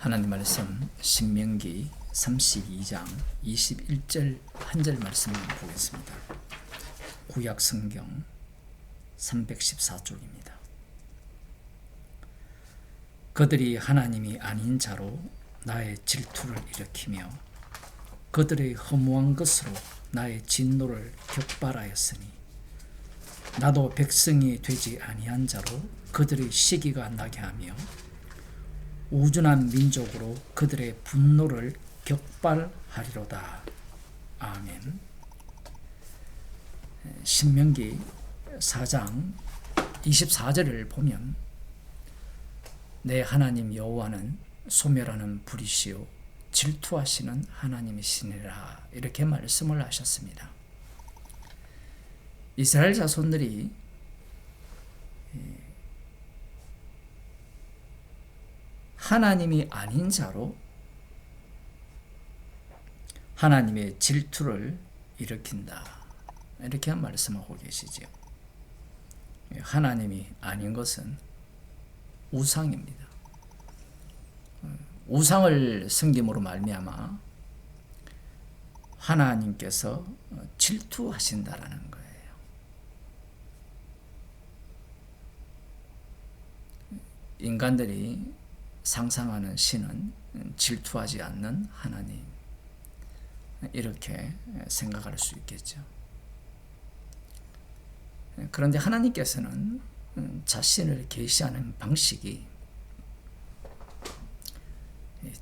하나님 말씀 신명기 32장 21절 한 절 말씀을 보겠습니다. 구약 성경 314쪽입니다. 그들이 하나님이 아닌 자로 나의 질투를 일으키며 그들의 허무한 것으로 나의 진노를 격발하였으니 나도 백성이 되지 아니한 자로 그들의 시기가 나게 하며 우준한 민족으로 그들의 분노를 격발하리로다. 아멘. 신명기 4장 24절을 보면 내 하나님 여호와는 소멸하는 불이시요 질투하시는 하나님이시니라 이렇게 말씀을 하셨습니다. 이스라엘 자손들이 하나님이 아닌 자로 하나님의 질투를 일으킨다 이렇게 말씀하고 계시죠. 하나님이 아닌 것은 우상입니다. 우상을 섬김으로 말미암아 하나님께서 질투하신다라는 거예요. 인간들이 상상하는 신은 질투하지 않는 하나님, 이렇게 생각할 수 있겠죠. 그런데 하나님께서는 자신을 계시하는 방식이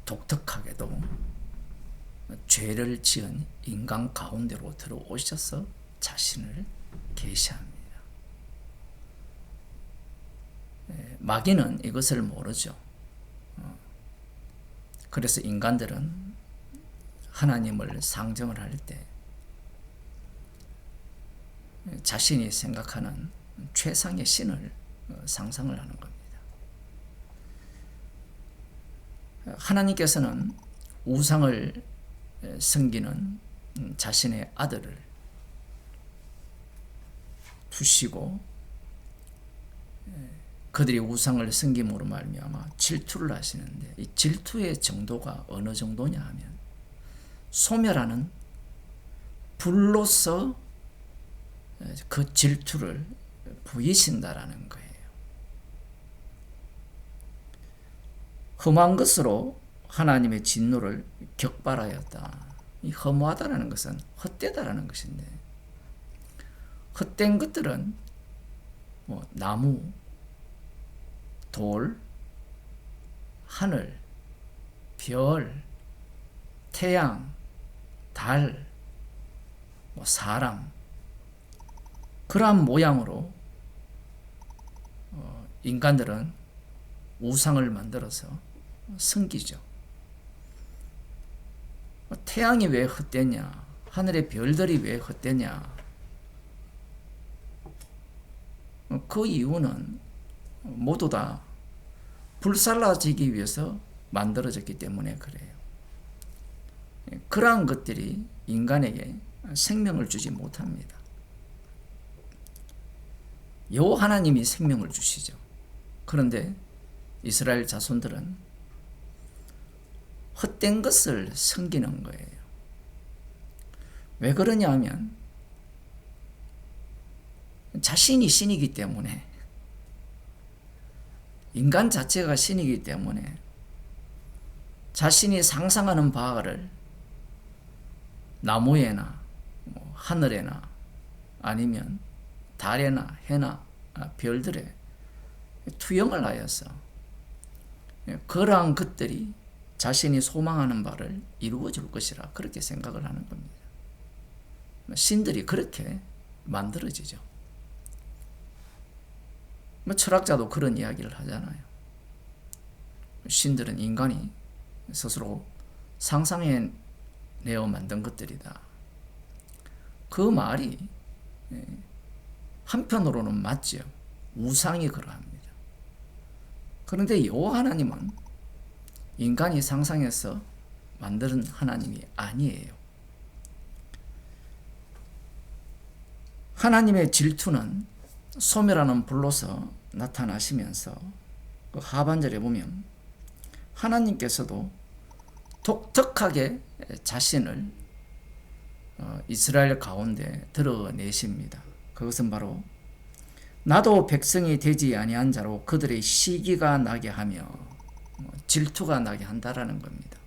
독특하게도 죄를 지은 인간 가운데로 들어오셔서 자신을 계시합니다. 마귀는 이것을 모르죠. 그래서 인간들은 하나님을 상정을 할 때 자신이 생각하는 최상의 신을 상상을 하는 겁니다. 하나님께서는 우상을 섬기는 자신의 아들을 두시고 그들이 우상을 섬김으로 말미암아 질투를 하시는데 이 질투의 정도가 어느 정도냐 하면 소멸하는 불로서 그 질투를 보이신다라는 거예요. 험한 것으로 하나님의 진노를 격발하였다. 이 허무하다라는 것은 헛되다라는 것인데 헛된 것들은 나무, 돌, 하늘, 별, 태양, 달, 사람, 그러한 모양으로 인간들은 우상을 만들어서 섬기죠. 태양이 왜 헛되냐? 하늘의 별들이 왜 헛되냐? 그 이유는 모두 다 불살라지기 위해서 만들어졌기 때문에 그래요. 그러한 것들이 인간에게 생명을 주지 못합니다. 여호와 하나님이 생명을 주시죠. 그런데 이스라엘 자손들은 헛된 것을 섬기는 거예요. 왜 그러냐 하면 자신이 신이기 때문에, 인간 자체가 신이기 때문에 자신이 상상하는 바를 나무에나 하늘에나 아니면 달에나 해나 별들에 투영을 하여서 그러한 것들이 자신이 소망하는 바를 이루어 줄 것이라 그렇게 생각을 하는 겁니다. 신들이 그렇게 만들어지죠. 철학자도 그런 이야기를 하잖아요. 신들은 인간이 스스로 상상해내어 만든 것들이다. 그 말이 한편으로는 맞죠. 우상이 그러합니다. 그런데 여호와 하나님은 인간이 상상해서 만드는 하나님이 아니에요. 하나님의 질투는 소멸하는 불로서 나타나시면서 그 하반절에 보면 하나님께서도 독특하게 자신을 이스라엘 가운데 드러내십니다. 그것은 바로 나도 백성이 되지 아니한 자로 그들의 시기가 나게 하며 질투가 나게 한다라는 겁니다.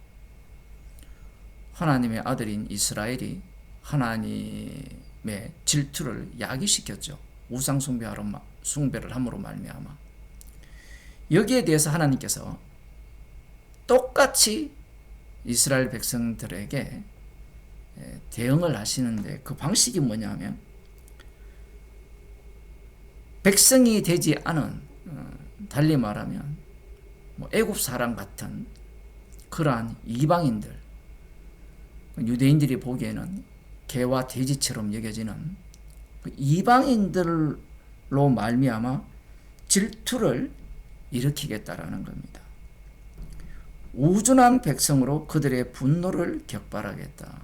하나님의 아들인 이스라엘이 하나님의 질투를 야기시켰죠. 우상 숭배를 함으로 말미암아. 여기에 대해서 하나님께서 똑같이 이스라엘 백성들에게 대응을 하시는데 그 방식이 뭐냐면 백성이 되지 않은 달리 말하면 애굽 사람 같은 그러한 이방인들, 유대인들이 보기에는 개와 돼지처럼 여겨지는 이방인들로 말미암아 질투를 일으키겠다라는 겁니다. 우둔한 백성으로 그들의 분노를 격발하겠다.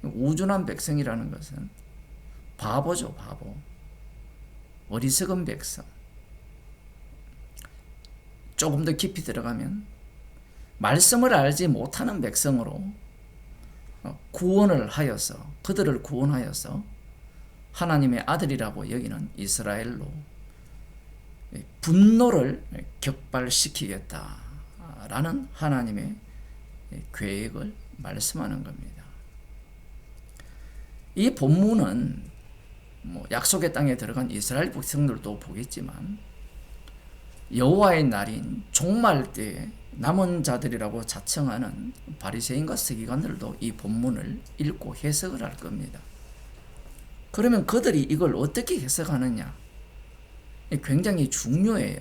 우둔한 백성이라는 것은 바보죠, 바보. 어리석은 백성. 조금 더 깊이 들어가면 말씀을 알지 못하는 백성으로 구원을 하여서, 그들을 구원하여서 하나님의 아들이라고 여기는 이스라엘로 분노를 격발시키겠다라는 하나님의 계획을 말씀하는 겁니다. 이 본문은 약속의 땅에 들어간 이스라엘 백성들도 보겠지만 여호와의 날인 종말 때에 남은 자들이라고 자청하는 바리새인과 서기관들도 이 본문을 읽고 해석을 할 겁니다. 그러면 그들이 이걸 어떻게 해석하느냐? 굉장히 중요해요.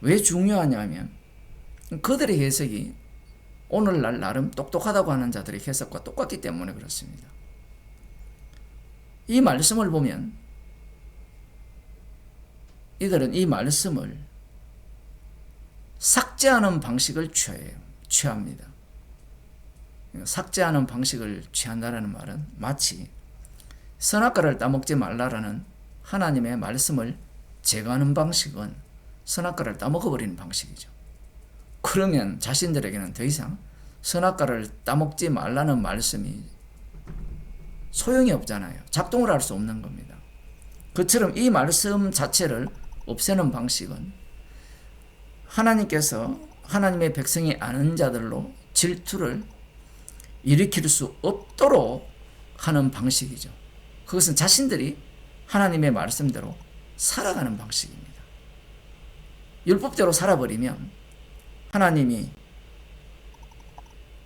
왜 중요하냐면 그들의 해석이 오늘날 나름 똑똑하다고 하는 자들의 해석과 똑같기 때문에 그렇습니다. 이 말씀을 보면 이들은 이 말씀을 삭제하는 방식을 취합니다. 삭제하는 방식을 취한다는 말은 마치 선악과를 따먹지 말라라는 하나님의 말씀을 제거하는 방식은 선악과를 따먹어버리는 방식이죠. 그러면 자신들에게는 더 이상 선악과를 따먹지 말라는 말씀이 소용이 없잖아요. 작동을 할 수 없는 겁니다. 그처럼 이 말씀 자체를 없애는 방식은 하나님께서 하나님의 백성이 아는 자들로 질투를 일으킬 수 없도록 하는 방식이죠. 그것은 자신들이 하나님의 말씀대로 살아가는 방식입니다. 율법대로 살아버리면 하나님이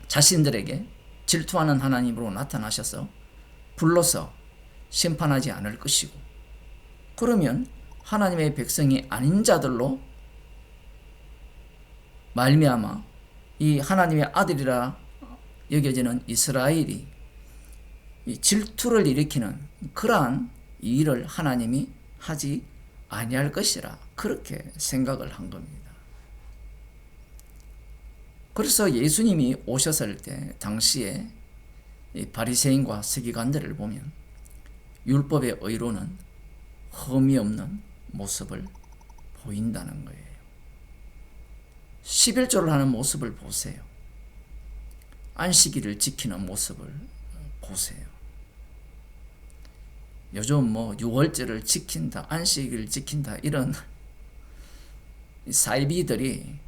자신들에게 질투하는 하나님으로 나타나셔서 불러서 심판하지 않을 것이고, 그러면 하나님의 백성이 아닌 자들로 말미암아 이 하나님의 아들이라 여겨지는 이스라엘이 이 질투를 일으키는 그러한 일을 하나님이 하지 아니할 것이라 그렇게 생각을 한 겁니다. 그래서 예수님이 오셨을 때 당시에 이 바리새인과 서기관들을 보면 율법의 의로는 흠이 없는 모습을 보인다는 거예요. 11조를 하는 모습을 보세요. 안식일을 지키는 모습을 보세요. 요즘 6월절을 지킨다, 안식일을 지킨다 이런 사이비들이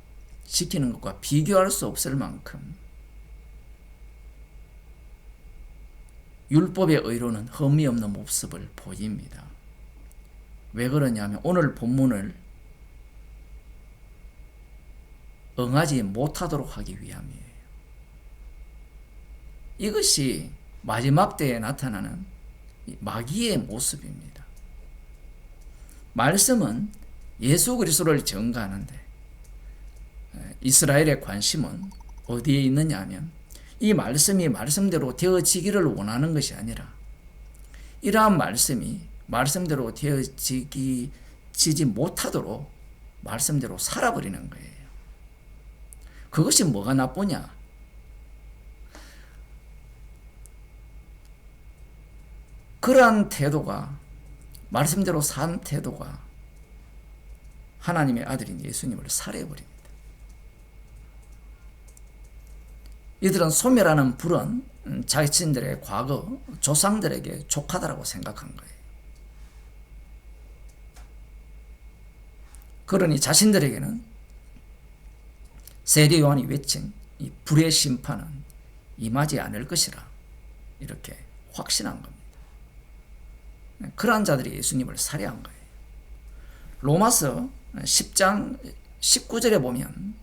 지키는 것과 비교할 수 없을 만큼 율법의 의로는 흠이 없는 모습을 보입니다. 왜 그러냐면 오늘 본문을 응하지 못하도록 하기 위함이에요. 이것이 마지막 때에 나타나는 마귀의 모습입니다. 말씀은 예수 그리스도를 증거하는데 이스라엘의 관심은 어디에 있느냐 하면 이 말씀이 말씀대로 되어지기를 원하는 것이 아니라 이러한 말씀이 말씀대로 되어지지 못하도록 말씀대로 살아버리는 거예요. 그것이 뭐가 나쁘냐? 그러한 태도가, 말씀대로 산 태도가 하나님의 아들인 예수님을 살해해버립니다. 이들은 소멸하는 불은 자신들의 과거 조상들에게 족하다라고 생각한 거예요. 그러니 자신들에게는 세례 요한이 외친 이 불의 심판은 임하지 않을 것이라 이렇게 확신한 겁니다. 그러한 자들이 예수님을 살해한 거예요. 로마서 10장 19절에 보면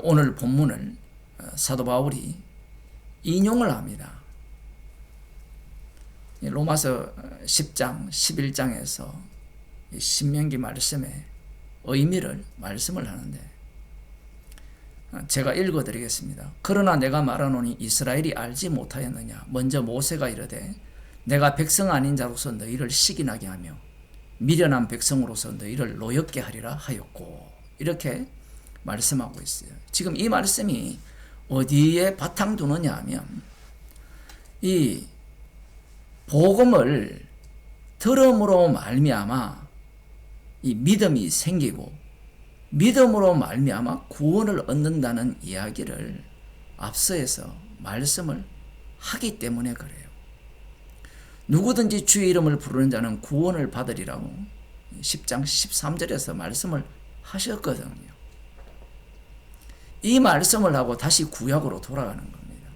오늘 본문을 사도 바울이 인용을 합니다. 로마서 10장 11장에서 신명기 말씀의 의미를 말씀을 하는데 제가 읽어드리겠습니다. 그러나 내가 말하노니 이스라엘이 알지 못하였느냐. 먼저 모세가 이르되 내가 백성 아닌 자로서 너희를 시기나게 하며 미련한 백성으로서 너희를 노엽게 하리라 하였고, 이렇게 말씀하고 있어요. 지금 이 말씀이 어디에 바탕 두느냐 하면 이 복음을 들음으로 말미암아 이 믿음이 생기고 믿음으로 말미암아 구원을 얻는다는 이야기를 앞서서 말씀을 하기 때문에 그래요. 누구든지 주의 이름을 부르는 자는 구원을 받으리라고 10장 13절에서 말씀을 하셨거든요. 이 말씀을 하고 다시 구약으로 돌아가는 겁니다.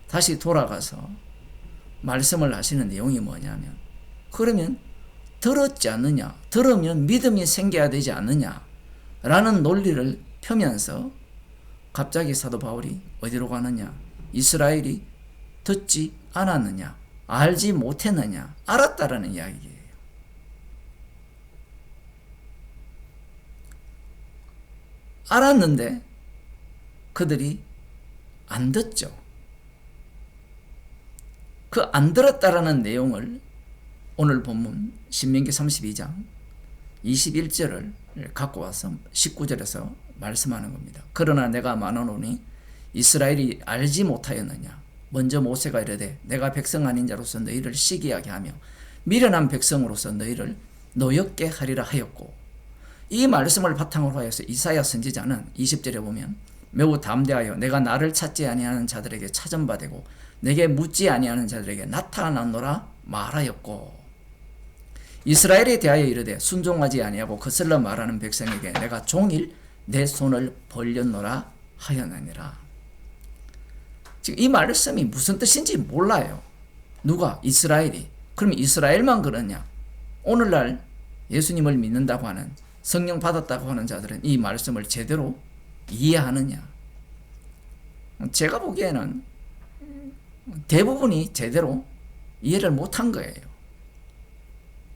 다시 돌아가서 말씀을 하시는 내용이 뭐냐면, 그러면 들었지 않느냐, 들으면 믿음이 생겨야 되지 않느냐 라는 논리를 펴면서 갑자기 사도 바울이 어디로 가느냐, 이스라엘이 듣지 않았느냐, 알지 못했느냐, 알았다라는 이야기예요. 알았는데 그들이 안 듣죠. 그 안 들었다라는 내용을 오늘 본문 신명기 32장 21절을 갖고 와서 19절에서 말씀하는 겁니다. 그러나 내가 말하노니 이스라엘이 알지 못하였느냐. 먼저 모세가 이르되 내가 백성 아닌 자로서 너희를 시기하게 하며 미련한 백성으로서 너희를 노엽게 하리라 하였고, 이 말씀을 바탕으로 하여서 이사야 선지자는 20절에 보면 매우 담대하여 내가 나를 찾지 아니하는 자들에게 찾음받고 내게 묻지 아니하는 자들에게 나타났노라 말하였고, 이스라엘에 대하여 이르되 순종하지 아니하고 거슬러 말하는 백성에게 내가 종일 내 손을 벌렸노라 하였느니라. 지금 이 말씀이 무슨 뜻인지 몰라요. 누가? 이스라엘이. 그럼 이스라엘만 그러냐? 오늘날 예수님을 믿는다고 하는, 성령 받았다고 하는 자들은 이 말씀을 제대로 이해하느냐? 제가 보기에는 대부분이 제대로 이해를 못한 거예요.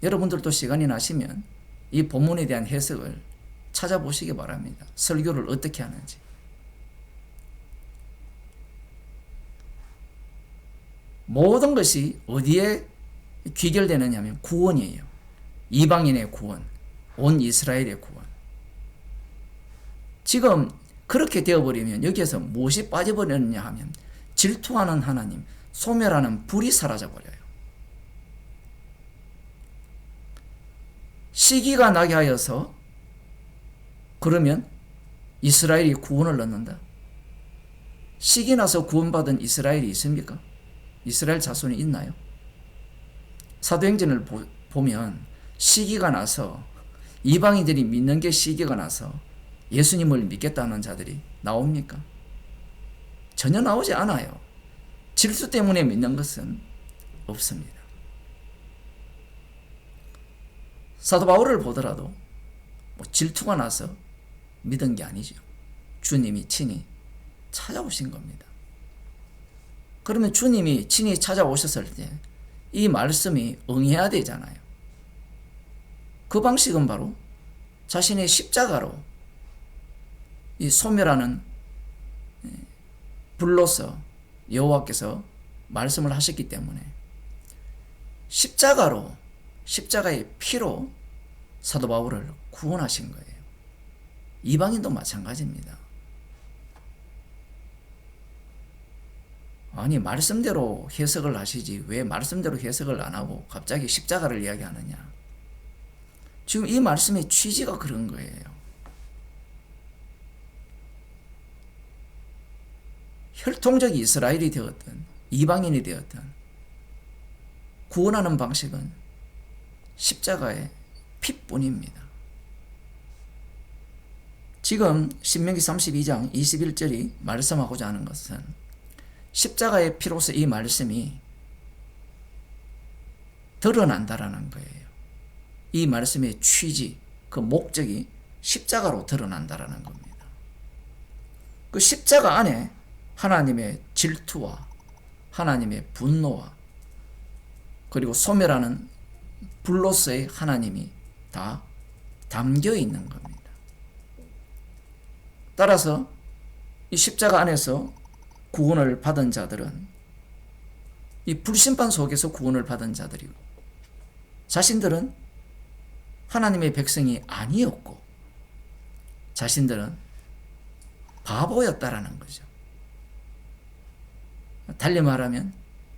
여러분들도 시간이 나시면 이 본문에 대한 해석을 찾아보시기 바랍니다. 설교를 어떻게 하는지. 모든 것이 어디에 귀결되느냐 하면 구원이에요. 이방인의 구원, 온 이스라엘의 구원. 지금 그렇게 되어버리면 여기에서 무엇이 빠져버렸느냐 하면 질투하는 하나님, 소멸하는 불이 사라져버려요. 시기가 나게 하여서 그러면 이스라엘이 구원을 얻는다. 시기 나서 구원받은 이스라엘이 있습니까? 이스라엘 자손이 있나요? 사도행전을 보면 시기가 나서 이방인들이 믿는 게 시기가 나서 예수님을 믿겠다는 자들이 나옵니까? 전혀 나오지 않아요. 질투 때문에 믿는 것은 없습니다. 사도 바울을 보더라도 질투가 나서 믿은 게 아니죠. 주님이 친히 찾아오신 겁니다. 그러면 주님이 친히 찾아오셨을 때 이 말씀이 응해야 되잖아요. 그 방식은 바로 자신의 십자가로 이 소멸하는 불로서 여호와께서 말씀을 하셨기 때문에 십자가의 피로 사도 바울을 구원하신 거예요. 이방인도 마찬가지입니다. 아니, 말씀대로 해석을 하시지 왜 말씀대로 해석을 안 하고 갑자기 십자가를 이야기하느냐. 지금 이 말씀의 취지가 그런 거예요. 혈통적 이스라엘이 되었든 이방인이 되었든 구원하는 방식은 십자가의 피뿐입니다. 지금 신명기 32장 21절이 말씀하고자 하는 것은 십자가의 피로서 이 말씀이 드러난다라는 거예요. 이 말씀의 취지, 그 목적이 십자가로 드러난다라는 겁니다. 그 십자가 안에 하나님의 질투와 하나님의 분노와 그리고 소멸하는 불로서의 하나님이 다 담겨 있는 겁니다. 따라서 이 십자가 안에서 구원을 받은 자들은 이 불심판 속에서 구원을 받은 자들이고, 자신들은 하나님의 백성이 아니었고 자신들은 바보였다라는 거죠. 달리 말하면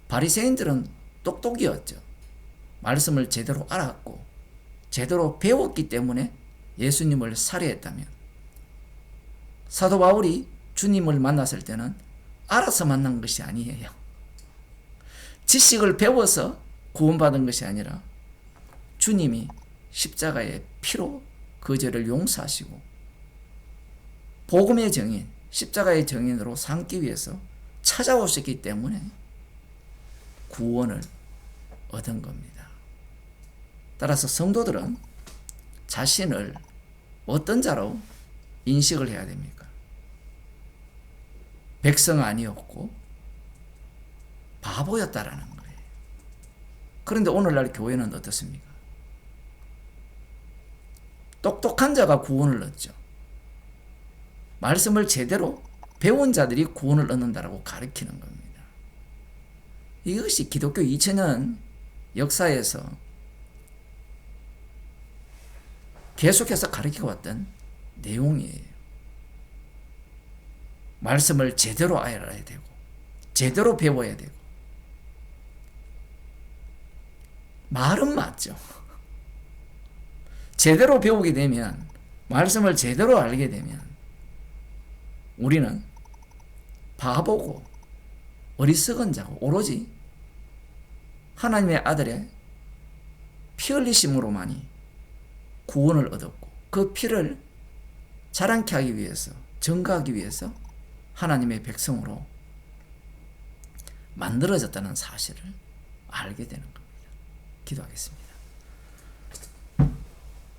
바리새인들은 똑똑이었죠. 말씀을 제대로 알았고 제대로 배웠기 때문에 예수님을 살해했다면, 사도 바울이 주님을 만났을 때는 알아서 만난 것이 아니에요. 지식을 배워서 구원받은 것이 아니라 주님이 십자가의 피로 그 죄를 용서하시고 복음의 증인, 십자가의 증인으로 삼기 위해서 찾아오셨기 때문에 구원을 얻은 겁니다. 따라서 성도들은 자신을 어떤 자로 인식을 해야 됩니까? 백성 아니었고 바보였다라는 거예요. 그런데 오늘날 교회는 어떻습니까? 똑똑한 자가 구원을 얻죠. 말씀을 제대로 배운 자들이 구원을 얻는다라고 가르치는 겁니다. 이것이 기독교 2000년 역사에서 계속해서 가르치고 왔던 내용이에요. 말씀을 제대로 알아야 되고 제대로 배워야 되고. 말은 맞죠. 제대로 배우게 되면, 말씀을 제대로 알게 되면 우리는 바보고 어리석은 자고 오로지 하나님의 아들의 피 흘리심으로만이 구원을 얻었고, 그 피를 자랑케 하기 위해서, 증거하기 위해서 하나님의 백성으로 만들어졌다는 사실을 알게 되는 겁니다. 기도하겠습니다.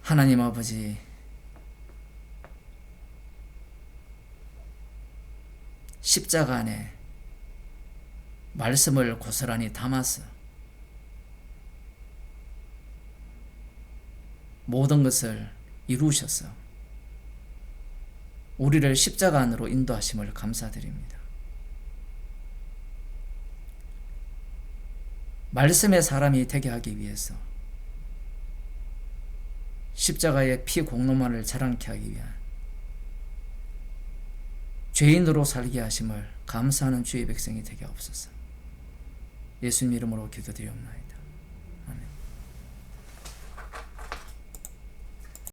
하나님 아버지, 십자가 안에 말씀을 고스란히 담아서 모든 것을 이루셔서 우리를 십자가 안으로 인도하심을 감사드립니다. 말씀의 사람이 되게 하기 위해서 십자가의 피 공로만을 자랑케 하기 위한 죄인으로 살게 하심을 감사하는 주의 백성이 되게 하옵소서. 예수님 이름으로 기도드리옵나이다.